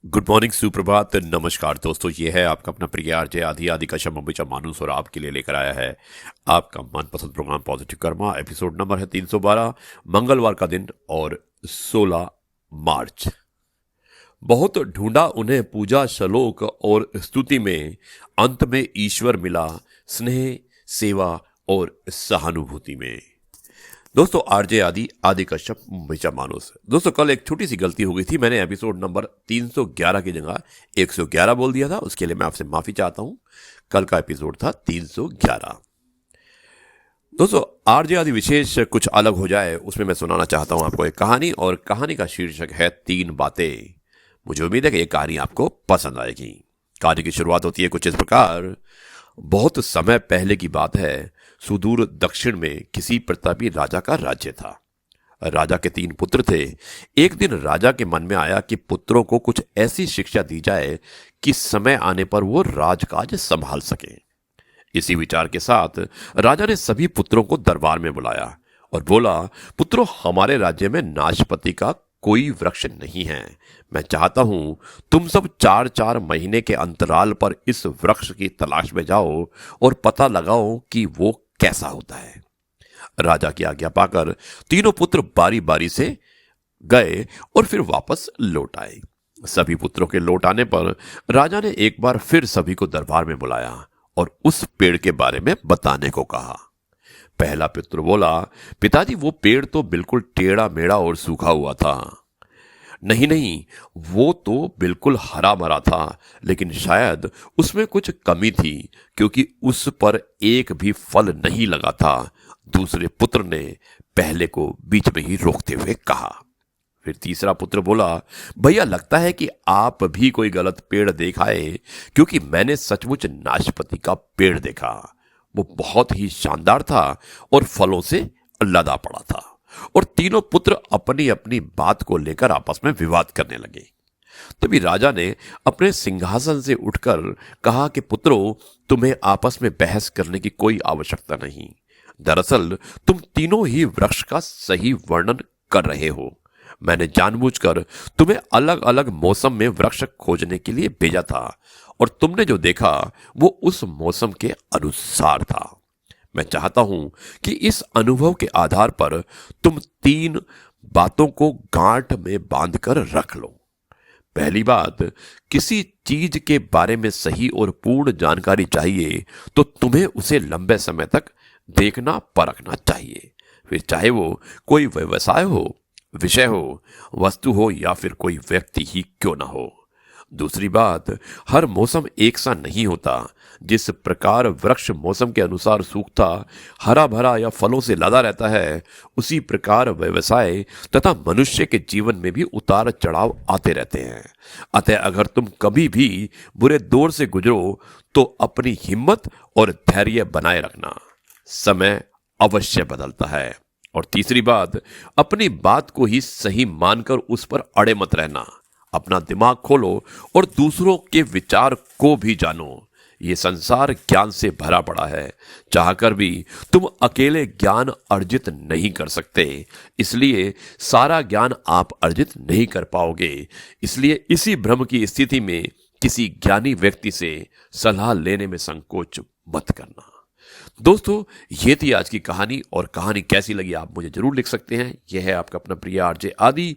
Good morning, सुप्रभात, नमस्कार दोस्तों। ये है आपका अपना प्रिय आरजे आदि आदि कश्यप मुंबईचा मानुस और आपके लिए लेकर आया है आपका मनपसंद program positive karma. Episode number है 312, मंगलवार का दिन और 16 मार्च। बहुत ढूंढा उन्हें पूजा श्लोक और स्तुति में, अंत में ईश्वर मिला स्नेह सेवा और सहानुभूति में। दोस्तों, आरजे आदि आदि कश्यप मुंबईचा मानुस। दोस्तों, कल एक छोटी सी गलती हो गई थी। मैंने एपिसोड नंबर 311 की जगह 111 बोल दिया था। उसके लिए मैं आपसे माफी चाहता हूं। कल का एपिसोड था 311। दोस्तों, आरजे आदि विशेष कुछ अलग हो जाए उसमें मैं सुनाना चाहता हूं आपको एक कहानी, और कहानी का शीर्षक है 3 बातें। मुझे उम्मीद है कि ये कहानी आपको पसंद आएगी। कहानी की शुरुआत होती है कुछ इस प्रकार। बहुत समय पहले की बात है। सुदूर दक्षिण में किसी प्रतापी राजा का राज्य था। राजा के 3 पुत्र थे। एक दिन राजा के मन में आया कि पुत्रों को कुछ ऐसी शिक्षा दी जाए कि समय आने पर वो राजकाज संभाल सके। इसी विचार के साथ राजा ने सभी पुत्रों को दरबार में बुलाया और बोला, पुत्रों, हमारे राज्य में नाशपति का कोई वृक्ष नहीं है। मैं चाहता हूं तुम सब 4-4 महीने के अंतराल पर इस वृक्ष की तलाश में जाओ और पता लगाओ कि वो कैसा होता है। राजा की आज्ञा पाकर तीनों पुत्र बारी बारी से गए और फिर वापस लौट आए। सभी पुत्रों के लौट आने पर राजा ने एक बार फिर सभी को दरबार में बुलाया और उस पेड़ के बारे में बताने को कहा। पहला पुत्र बोला, पिताजी, वो पेड़ तो बिल्कुल टेढ़ा मेढ़ा और सूखा हुआ था। नहीं नहीं, वो तो बिल्कुल हरा भरा था, लेकिन शायद उसमें कुछ कमी थी क्योंकि उस पर एक भी फल नहीं लगा था। दूसरे पुत्र ने पहले को बीच में ही रोकते हुए कहा। फिर तीसरा पुत्र बोला, भैया, लगता है कि आप भी कोई गलत पेड़ देख आए, क्योंकि मैंने सचमुच नाशपति का पेड़ देखा। वो बहुत ही शानदार था और फलों से लदा पड़ा था। और तीनों पुत्र अपनी अपनी बात को लेकर आपस में विवाद करने लगे। तभी राजा ने अपने सिंहासन से उठकर कहा कि पुत्रों, तुम्हें आपस में बहस करने की कोई आवश्यकता नहीं। दरअसल तुम तीनों ही वृक्ष का सही वर्णन कर रहे हो। मैंने जानबूझकर तुम्हें अलग अलग मौसम में वृक्ष खोजने के लिए भेजा था, और तुमने जो देखा वो उस मौसम के अनुसार था। मैं चाहता हूं कि इस अनुभव के आधार पर तुम 3 बातों को गांठ में बांधकर रख लो। पहली बात, किसी चीज के बारे में सही और पूर्ण जानकारी चाहिए तो तुम्हें उसे लंबे समय तक देखना परखना चाहिए, फिर चाहे वो कोई व्यवसाय हो, विषय हो, वस्तु हो या फिर कोई व्यक्ति ही क्यों ना हो। दूसरी बात, हर मौसम एक सा नहीं होता। जिस प्रकार वृक्ष मौसम के अनुसार सूखता, हरा भरा या फलों से लदा रहता है, उसी प्रकार व्यवसाय तथा मनुष्य के जीवन में भी उतार चढ़ाव आते रहते हैं। अतः अगर तुम कभी भी बुरे दौर से गुजरो तो अपनी हिम्मत और धैर्य बनाए रखना। समय अवश्य बदलता है। और तीसरी बात, अपनी बात को ही सही मानकर उस पर अड़े मत रहना। अपना दिमाग खोलो और दूसरों के विचार को भी जानो। ये संसार ज्ञान से भरा पड़ा है। चाहकर भी तुम अकेले ज्ञान अर्जित नहीं कर सकते, इसलिए सारा ज्ञान आप अर्जित नहीं कर पाओगे। इसलिए इसी भ्रम की स्थिति में किसी ज्ञानी व्यक्ति से सलाह लेने में संकोच मत करना। दोस्तों, ये थी आज की कहानी, और कहानी कैसी लगी आप मुझे जरूर लिख सकते हैं। यह है आपका अपना प्रिय आरजे आदि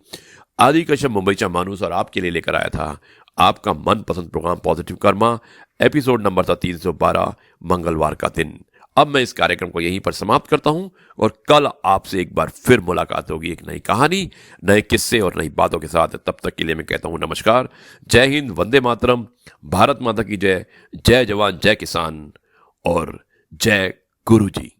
आदि कश्यप मुंबईचा मानुस, और आपके लिए लेकर आया था आपका मनपसंद program positive karma. Episode number था 312, मंगलवार का दिन। अब मैं इस कार्यक्रम को यहीं पर समाप्त करता हूं, और कल आपसे एक बार फिर मुलाकात होगी एक नई कहानी, नए किस्से और नई बातों के साथ। तब तक के लिए मैं कहता हूं नमस्कार, जय हिंद, वंदे मातरम, भारत माता की जय, जय जवान, जय किसान और जय गुरु जी।